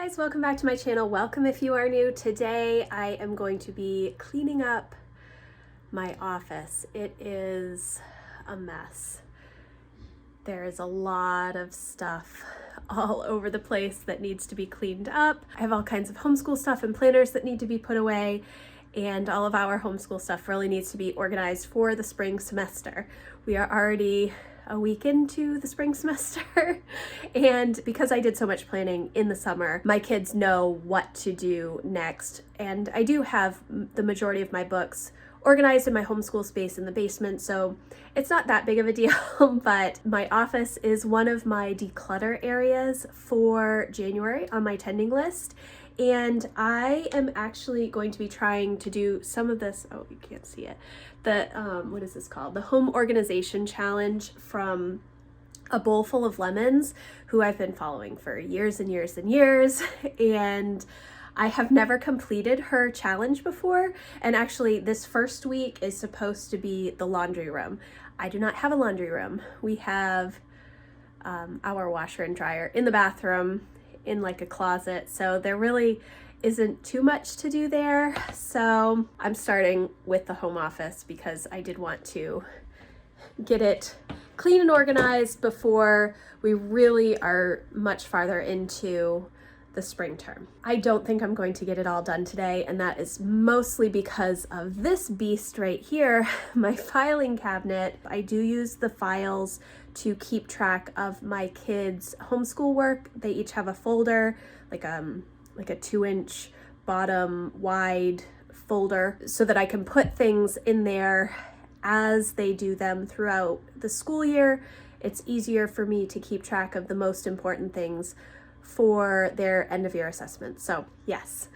guys, welcome back to my channel. Welcome if you are new. Today I am going to be cleaning up my office. It is a mess. There is a lot of stuff all over the place that needs to be cleaned up. I have all kinds of homeschool stuff and planners that need to be put away, and all of our homeschool stuff really needs to be organized for the spring semester. We are already a week into the spring semester and because I did so much planning in the summer, my kids know what to do next, and I do have the majority of my books organized in my homeschool space in the basement, so it's not that big of a deal. But my office is one of my declutter areas for January on my tending list, and I am actually going to be trying to do some of this. Oh, you can't see it. The what is this called? The Home Organization Challenge from A Bowl Full of Lemons, who I've been following for years and years and years, and I have never completed her challenge before. And actually this first week is supposed to be the laundry room. I do not have a laundry room. We have our washer and dryer in the bathroom in like a closet, so there really isn't too much to do there. So I'm starting with the home office because I did want to get it clean and organized before we really are much farther into the spring term. I don't think I'm going to get it all done today, and that is mostly because of this beast right here, my filing cabinet. I do use the files to keep track of my kids' homeschool work. They each have a folder, like a 2-inch bottom wide folder, so that I can put things in there as they do them throughout the school year. It's easier for me to keep track of the most important things for their end of year assessment. So yes,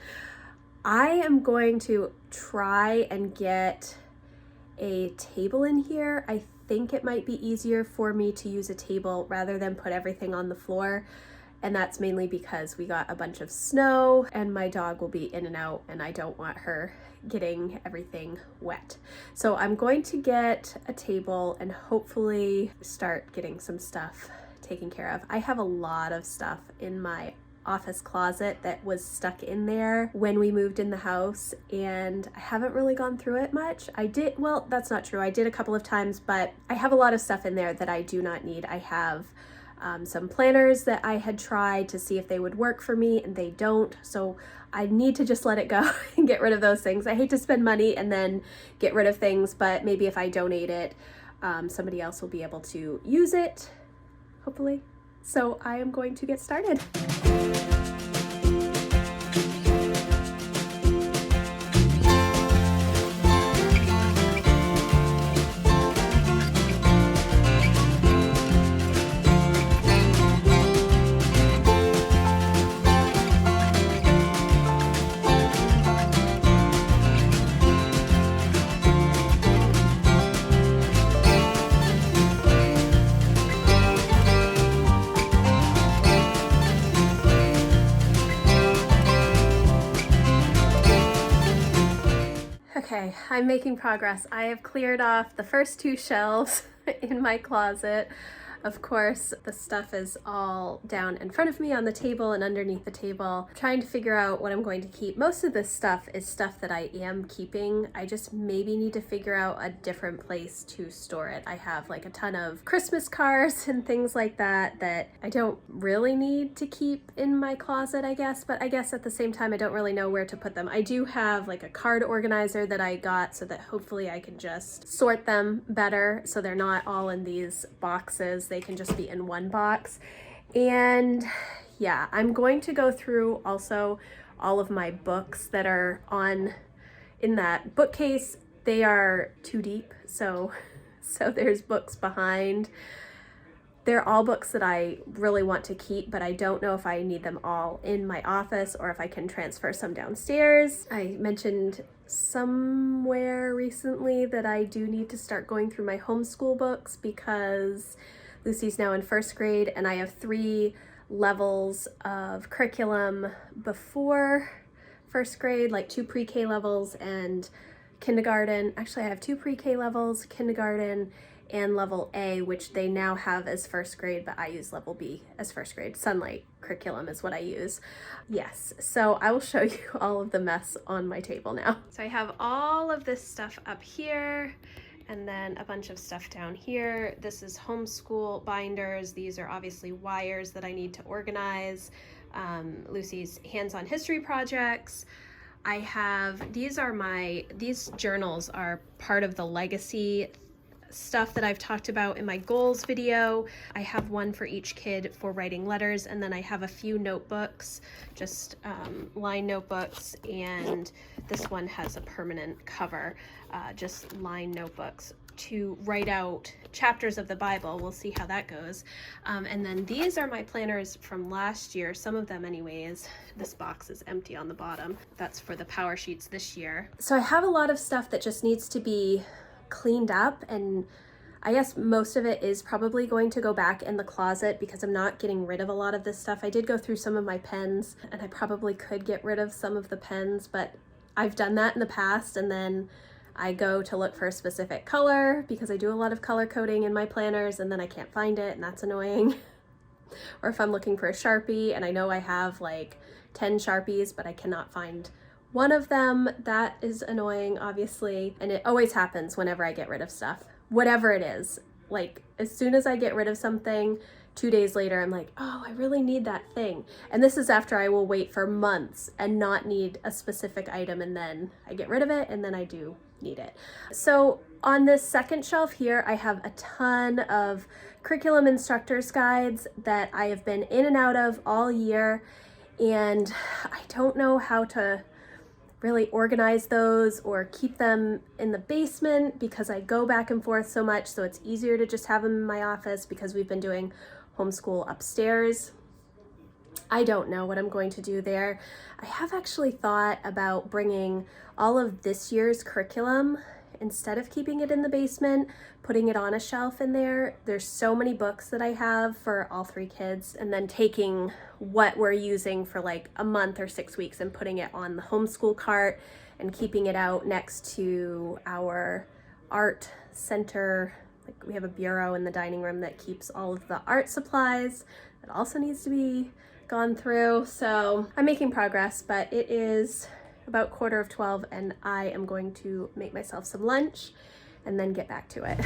I am going to try and get a table in here. I think it might be easier for me to use a table rather than put everything on the floor. And that's mainly because we got a bunch of snow and my dog will be in and out, and I don't want her getting everything wet. So I'm going to get a table and hopefully start getting some stuff taken care of. I have a lot of stuff in my office closet that was stuck in there when we moved in the house, and I haven't really gone through it much. Well, that's not true. I did a couple of times, but I have a lot of stuff in there that I do not need. I have some planners that I had tried to see if they would work for me, and they don't. So I need to just let it go and get rid of those things. I hate to spend money and then get rid of things, but maybe if I donate it, somebody else will be able to use it, hopefully. So I am going to get started. Okay, I'm making progress. I have cleared off the first 2 shelves in my closet. Of course, the stuff is all down in front of me on the table and underneath the table. I'm trying to figure out what I'm going to keep. Most of this stuff is stuff that I am keeping. I just maybe need to figure out a different place to store it. I have like a ton of Christmas cards and things like that that I don't really need to keep in my closet, I guess, but I guess at the same time I don't really know where to put them. I do have like a card organizer that I got so that hopefully I can just sort them better so they're not all in these boxes. They can just be in one box. And yeah, I'm going to go through also all of my books that are in that bookcase. They are too deep, so there's books behind. They're all books that I really want to keep, but I don't know if I need them all in my office or if I can transfer some downstairs. I mentioned somewhere recently that I do need to start going through my homeschool books because Lucy's now in 1st grade, and I have 3 levels of curriculum before 1st grade, like 2 pre-K levels and kindergarten. Actually, I have 2 pre-K levels, kindergarten, and level A, which they now have as first grade, but I use level B as first grade. Sunlight curriculum is what I use. Yes, so I will show you all of the mess on my table now. So I have all of this stuff up here, and then a bunch of stuff down here. This is homeschool binders. These are obviously wires that I need to organize. Lucy's hands-on history projects. I have, these journals are part of the legacy stuff that I've talked about in my goals video. I have one for each kid for writing letters, and then I have a few notebooks, just line notebooks, and this one has a permanent cover, just line notebooks to write out chapters of the Bible. We'll see how that goes. And then these are my planners from last year, some of them anyways. This box is empty on the bottom. That's for the power sheets this year. So I have a lot of stuff that just needs to be cleaned up, and I guess most of it is probably going to go back in the closet because I'm not getting rid of a lot of this stuff. I did go through some of my pens, and I probably could get rid of some of the pens, but I've done that in the past, and then I go to look for a specific color because I do a lot of color coding in my planners, and then I can't find it, and that's annoying. Or if I'm looking for a Sharpie and I know I have like 10 Sharpies, but I cannot find one of them, that is annoying, obviously. And it always happens whenever I get rid of stuff, whatever it is. Like, as soon as I get rid of something, 2 days later, I'm like, oh, I really need that thing. And this is after I will wait for months and not need a specific item, and then I get rid of it, and then I do need it. So on this second shelf here, I have a ton of curriculum instructors guides that I have been in and out of all year, and I don't know how to really organize those or keep them in the basement because I go back and forth so much, so it's easier to just have them in my office because we've been doing homeschool upstairs. I don't know what I'm going to do there. I have actually thought about bringing all of this year's curriculum, instead of keeping it in the basement, putting it on a shelf in there. There's so many books that I have for all 3 kids, and then taking what we're using for like a month or 6 weeks and putting it on the homeschool cart and keeping it out next to our art center. Like, we have a bureau in the dining room that keeps all of the art supplies that also needs to be gone through. So I'm making progress, but it is about 11:15 and I am going to make myself some lunch and then get back to it.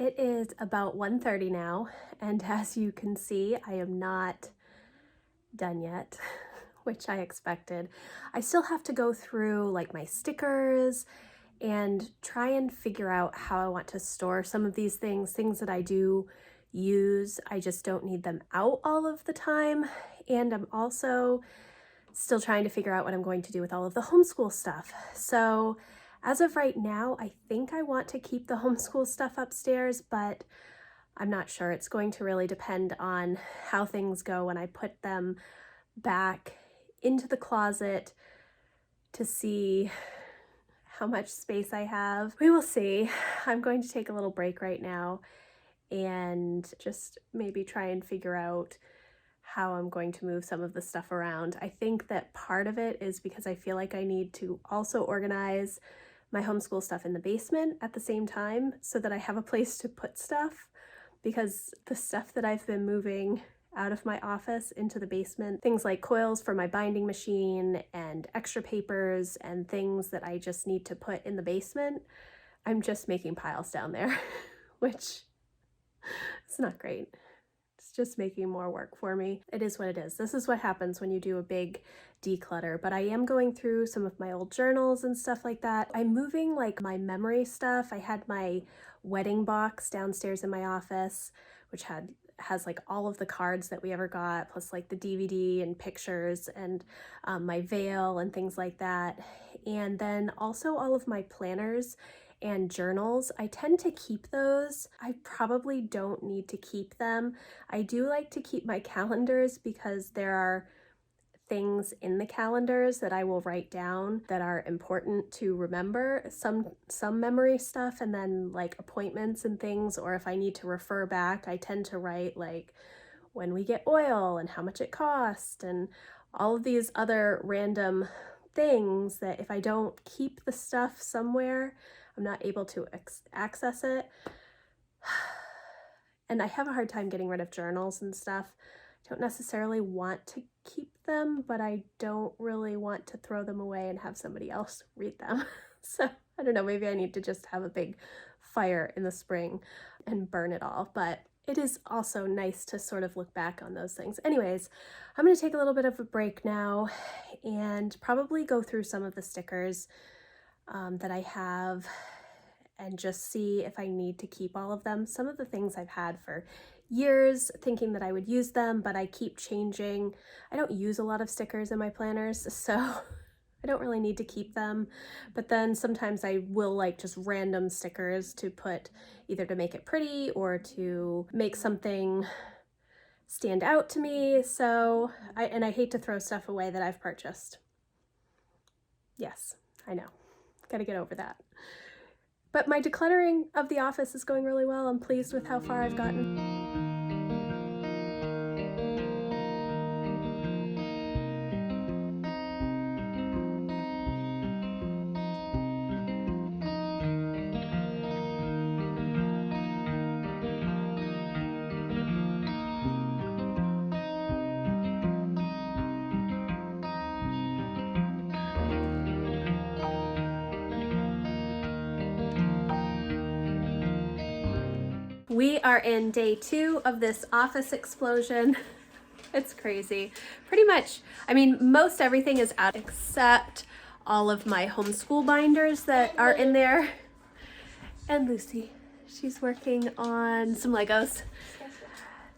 It is about 1:30 now, and as you can see, I am not done yet, which I expected. I still have to go through like my stickers and try and figure out how I want to store some of these things that I do use. I just don't need them out all of the time. And I'm also still trying to figure out what I'm going to do with all of the homeschool stuff. So as of right now, I think I want to keep the homeschool stuff upstairs, but I'm not sure. It's going to really depend on how things go when I put them back into the closet to see how much space I have. We will see. I'm going to take a little break right now and just maybe try and figure out how I'm going to move some of the stuff around. I think that part of it is because I feel like I need to also organize my homeschool stuff in the basement at the same time so that I have a place to put stuff, because the stuff that I've been moving out of my office into the basement, things like coils for my binding machine and extra papers and things that I just need to put in the basement, I'm just making piles down there, which is not great. It's just making more work for me. It is what it is. This is what happens when you do a big declutter, but I am going through some of my old journals and stuff like that. I'm moving like my memory stuff. I had my wedding box downstairs in my office, which has like all of the cards that we ever got, plus like the DVD and pictures and my veil and things like that. And then also all of my planners and journals. I tend to keep those. I probably don't need to keep them. I do like to keep my calendars because there are things in the calendars that I will write down that are important to remember, some memory stuff, and then like appointments and things, or if I need to refer back, I tend to write like when we get oil and how much it cost and all of these other random things that if I don't keep the stuff somewhere, I'm not able to access it. And I have a hard time getting rid of journals and stuff. I don't necessarily want to keep them, but I don't really want to throw them away and have somebody else read them. So I don't know, maybe I need to just have a big fire in the spring and burn it all. But it is also nice to sort of look back on those things. Anyways, I'm going to take a little bit of a break now and probably go through some of the stickers that I have and just see if I need to keep all of them. Some of the things I've had for years thinking that I would use them, but I keep changing. I don't use a lot of stickers in my planners, so I don't really need to keep them. But then sometimes I will like just random stickers to put either to make it pretty or to make something stand out to me. So I hate to throw stuff away that I've purchased. Yes, I know. Gotta get over that. But my decluttering of the office is going really well. I'm pleased with how far I've gotten. We are in day 2 of this office explosion. It's crazy. Pretty much, I mean, most everything is out except all of my homeschool binders that are in there. And Lucy, she's working on some Legos.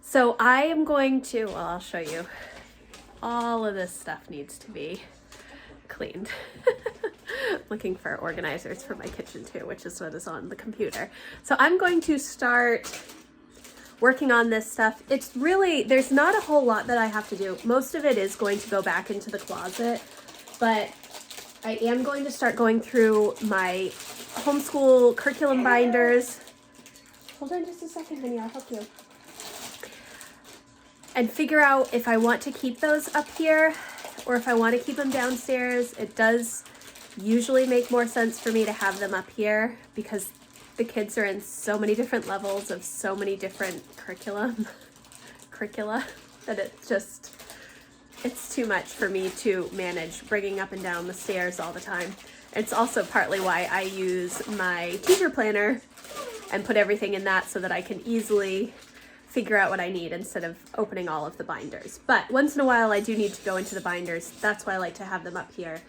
So I am going to, well, I'll show you. All of this stuff needs to be cleaned. Looking for organizers for my kitchen too, which is what is on the computer. So I'm going to start working on this stuff. It's really, there's not a whole lot that I have to do. Most of it is going to go back into the closet, but I am going to start going through my homeschool curriculum binders. Hold on just a second, honey, I'll help you. And figure out if I want to keep those up here or if I want to keep them downstairs. It does usually make more sense for me to have them up here because the kids are in so many different levels of so many different curricula that it's too much for me to manage bringing up and down the stairs all the time. It's also partly why I use my teacher planner and put everything in that so that I can easily figure out what I need instead of opening all of the binders. But once in a while I do need to go into the binders. That's why I like to have them up here.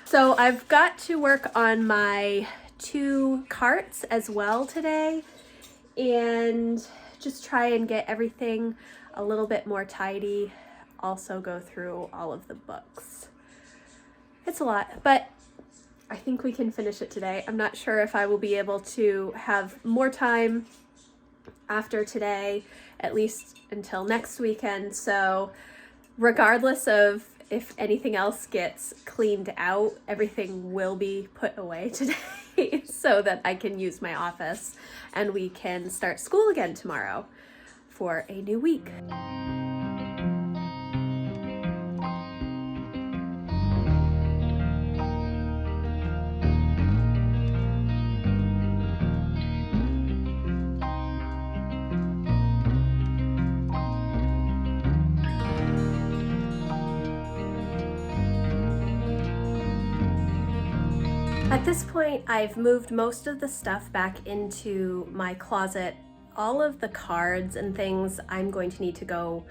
So I've got to work on my 2 carts as well today and just try and get everything a little bit more tidy. Also go through all of the books. It's a lot, but I think we can finish it today. I'm not sure if I will be able to have more time after today, at least until next weekend. So regardless of if anything else gets cleaned out, everything will be put away today so that I can use my office and we can start school again tomorrow for a new week. At this point, I've moved most of the stuff back into my closet all of the cards and things I'm going to need to go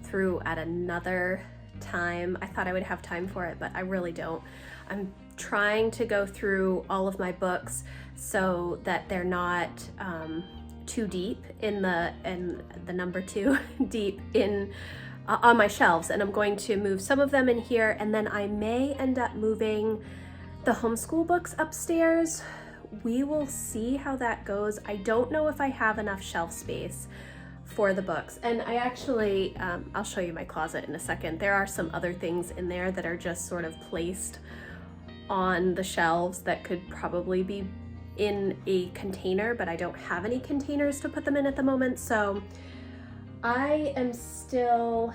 through at another time. I thought I would have time for it, but I really don't. I'm trying to go through all of my books so that they're not too deep in the number two deep in on my shelves, and I'm going to move some of them in here, and then I may end up moving the homeschool books upstairs. We will see how that goes. I don't know if I have enough shelf space for the books, and I actually I'll show you my closet in a second. There are some other things in there that are just sort of placed on the shelves that could probably be in a container, but I don't have any containers to put them in at the moment, so I am still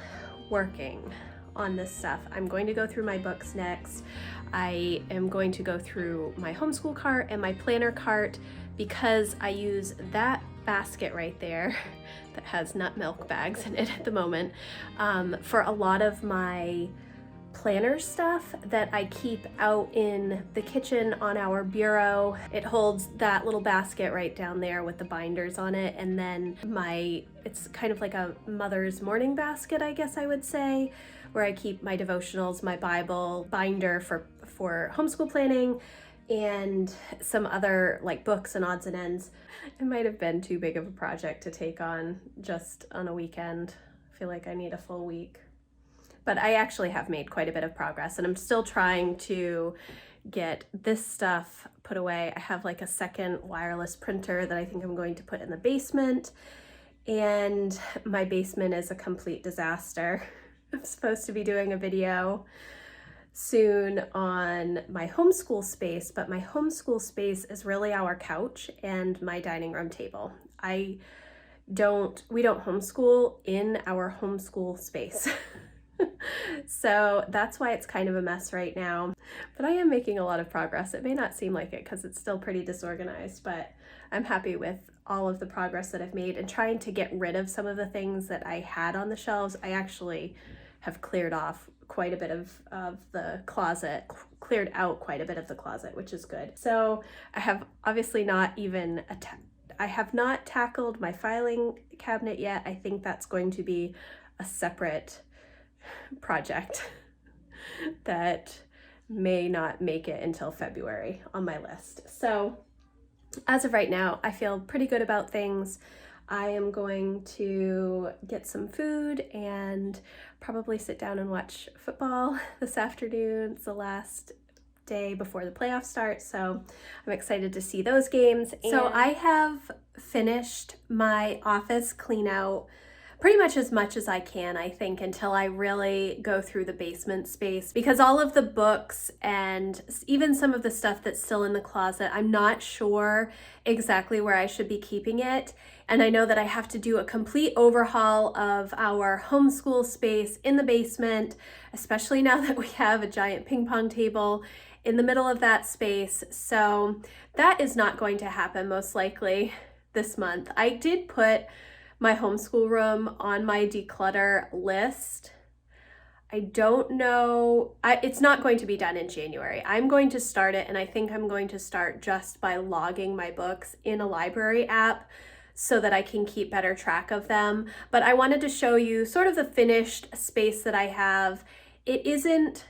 working on this stuff. I'm going to go through my books next. I am going to go through my homeschool cart and my planner cart, because I use that basket right there that has nut milk bags in it at the moment for a lot of my planner stuff that I keep out in the kitchen on our bureau. It holds that little basket right down there with the binders on it, and then it's kind of like a mother's morning basket, I guess I would say, where I keep my devotionals, my Bible, binder for homeschool planning, and some other like books and odds and ends. It might have been too big of a project to take on just on a weekend. I feel like I need a full week. But I actually have made quite a bit of progress, and I'm still trying to get this stuff put away. I have like a second wireless printer that I think I'm going to put in the basement, and my basement is a complete disaster. I'm supposed to be doing a video soon on my homeschool space, but my homeschool space is really our couch and my dining room table. We don't homeschool in our homeschool space. So that's why it's kind of a mess right now, but I am making a lot of progress. It may not seem like it because it's still pretty disorganized, but I'm happy with all of the progress that I've made and trying to get rid of some of the things that I had on the shelves. I actually have cleared off quite a bit of the closet, cleared out quite a bit of the closet, which is good. So I have obviously not even I have not tackled my filing cabinet yet. I think that's going to be a separate project that may not make it until February on my list. So as of right now, I feel pretty good about things. I am going to get some food and probably sit down and watch football this afternoon. It's the last day before the playoffs start, so I'm excited to see those games. So I have finished my office clean out pretty much as I can, I think, until I really go through the basement space, because all of the books and even some of the stuff that's still in the closet, I'm not sure exactly where I should be keeping it. And I know that I have to do a complete overhaul of our homeschool space in the basement, especially now that we have a giant ping pong table in the middle of that space. So that is not going to happen most likely this month. I did put my homeschool room on my declutter list. I don't know, it's not going to be done in January. I'm going to start it, and I think I'm going to start just by logging my books in a library app so that I can keep better track of them. But I wanted to show you sort of the finished space that I have. It isn't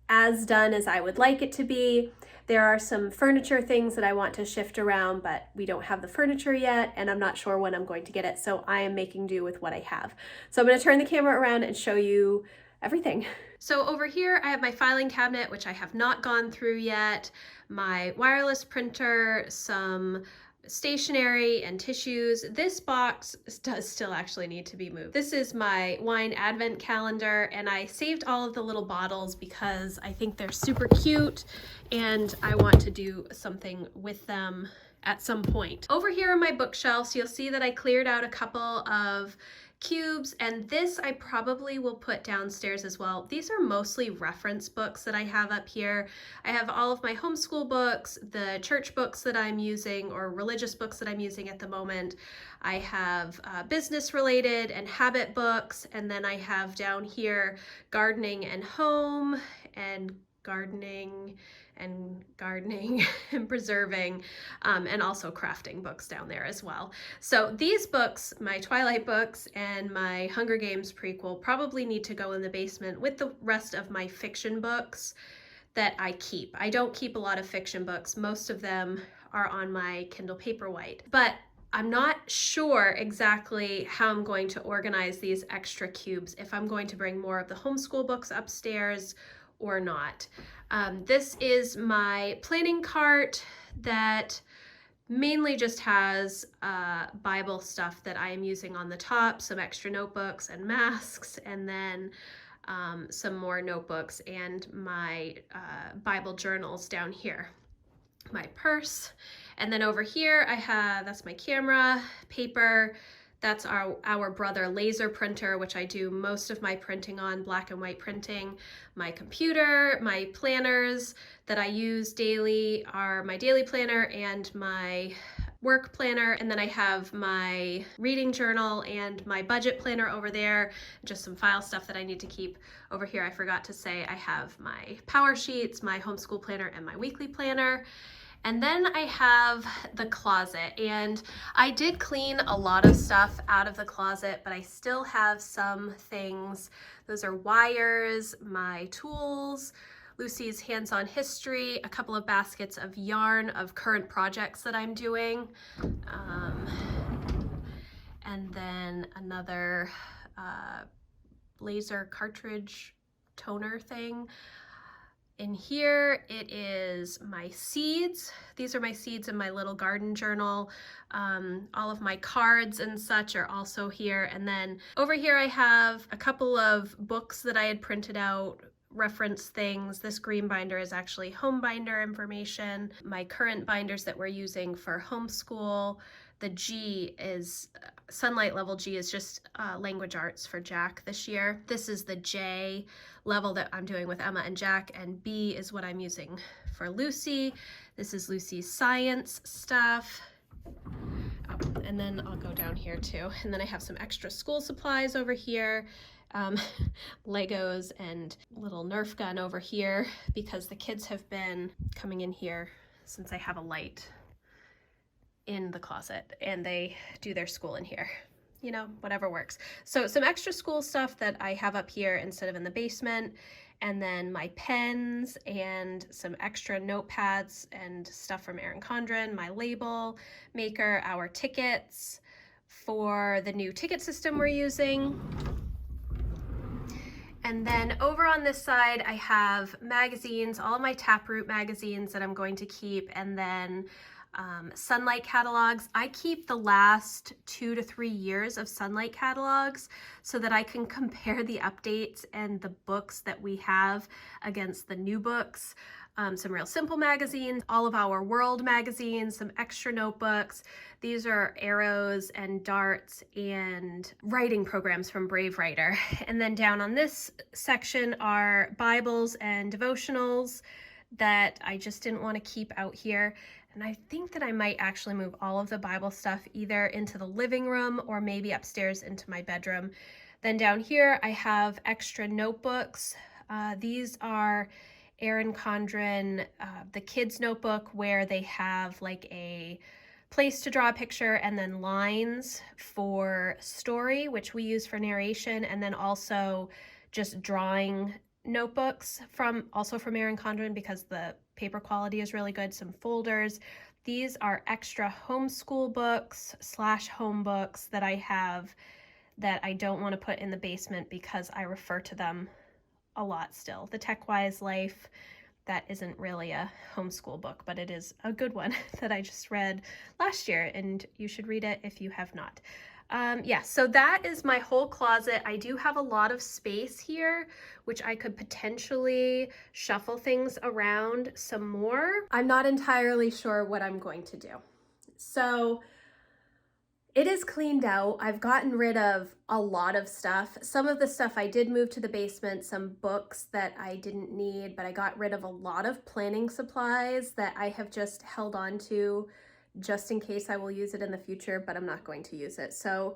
as done as I would like it to be. There are some furniture things that I want to shift around, but we don't have the furniture yet, and I'm not sure when I'm going to get it, so I am making do with what I have. So I'm going to turn the camera around and show you everything. So over here, I have my filing cabinet, which I have not gone through yet, my wireless printer, some stationery and tissues. This box does still actually need to be moved. This is my wine advent calendar, and I saved all of the little bottles because I think they're super cute and I want to do something with them at some point. Over here on my bookshelves, you'll see that I cleared out a couple of cubes, and this I probably will put downstairs as well. These are mostly reference books that I have up here. I have all of my homeschool books, the church books that I'm using, or religious books that I'm using at the moment. I have business related and habit books, and then I have down here gardening and home and gardening and gardening and preserving, and also crafting books down there as well. So these books, my Twilight books and my Hunger Games prequel, probably need to go in the basement with the rest of my fiction books that I keep. I don't keep a lot of fiction books. Most of them are on my Kindle Paperwhite. But I'm not sure exactly how I'm going to organize these extra cubes, if I'm going to bring more of the homeschool books upstairs or not. This is my planning cart that mainly just has Bible stuff that I am using on the top, some extra notebooks and masks, and then some more notebooks and my Bible journals down here. My purse, and then over here I have, that's my camera, paper, that's our Brother laser printer, which I do most of my printing on, black and white printing. My computer, my planners that I use daily are my daily planner and my work planner, and then I have my reading journal and my budget planner over there, just some file stuff that I need to keep. Over here I forgot to say I have my power sheets, my homeschool planner, and my weekly planner. And then I have the closet, and I did clean a lot of stuff out of the closet, but I still have some things. Those are wires, my tools, Lucy's hands-on history, a couple of baskets of yarn of current projects that I'm doing, and then another laser cartridge toner thing. In here, it is my seeds. These are my seeds in my little garden journal. All of my cards and such are also here. And then over here I have a couple of books that I had printed out, reference things. This green binder is actually home binder information. My current binders that we're using for homeschool. The G is, Sunlight Level G is just language arts for Jack this year. This is the J level that I'm doing with Emma and Jack, and B is what I'm using for Lucy. This is Lucy's science stuff. Oh, and then I'll go down here too. And then I have some extra school supplies over here. Legos and little Nerf gun over here, because the kids have been coming in here since I have a light in the closet and they do their school in here, you know, whatever works. So some extra school stuff that I have up here instead of in the basement, and then my pens and some extra notepads and stuff from Erin Condren, my label maker, our tickets for the new ticket system we're using. And then over on this side, I have magazines, all my Taproot magazines that I'm going to keep, and then Sunlight catalogs. I keep the last 2 to 3 years of Sunlight catalogs so that I can compare the updates and the books that we have against the new books. Some Real Simple magazines, all of our World magazines, some extra notebooks. These are arrows and darts and writing programs from Brave Writer. And then down on this section are Bibles and devotionals that I just didn't want to keep out here. And I think that I might actually move all of the Bible stuff either into the living room or maybe upstairs into my bedroom. Then down here I have extra notebooks. These are Erin Condren, the kids notebook, where they have like a place to draw a picture and then lines for story, which we use for narration, and then also just drawing notebooks from Erin Condren because the paper quality is really good. Some folders. These are extra homeschool books / home books that I have that I don't want to put in the basement because I refer to them a lot still. The TechWise Life, that isn't really a homeschool book, but it is a good one that I just read last year, and you should read it if you have not. Yeah, so that is my whole closet. I do have a lot of space here, which I could potentially shuffle things around some more. I'm not entirely sure what I'm going to do. So it is cleaned out. I've gotten rid of a lot of stuff. Some of the stuff I did move to the basement, some books that I didn't need, but I got rid of a lot of planning supplies that I have just held on to just in case I will use it in the future, but I'm not going to use it. So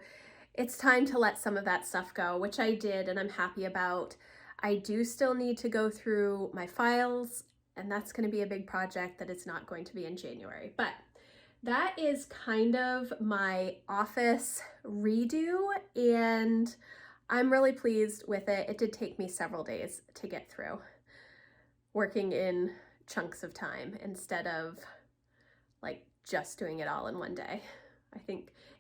it's time to let some of that stuff go, which I did and I'm happy about. I do still need to go through my files And that's going to be a big project that is not going to be in January. But that is kind of my office redo, and I'm really pleased with it. It did take me several days to get through, working in chunks of time instead of like just doing it all in one day.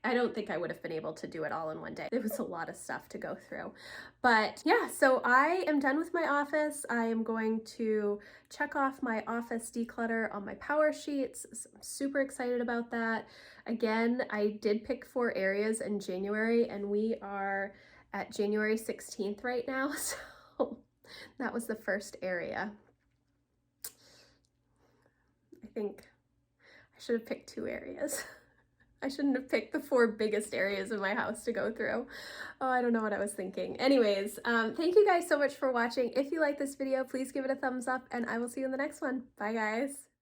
I don't think I would have been able to do it all in one day. It was a lot of stuff to go through. But yeah, so I am done with my office. I am going to check off my office declutter on my power sheets. So I'm super excited about that. Again, I did pick 4 areas in January, and we are at January 16th right now. So that was the first area. I think I should have picked 2 areas. I shouldn't have picked the 4 biggest areas of my house to go through. Oh, I don't know what I was thinking. Anyways, thank you guys so much for watching. If you like this video, please give it a thumbs up, and I will see you in the next one. Bye, guys.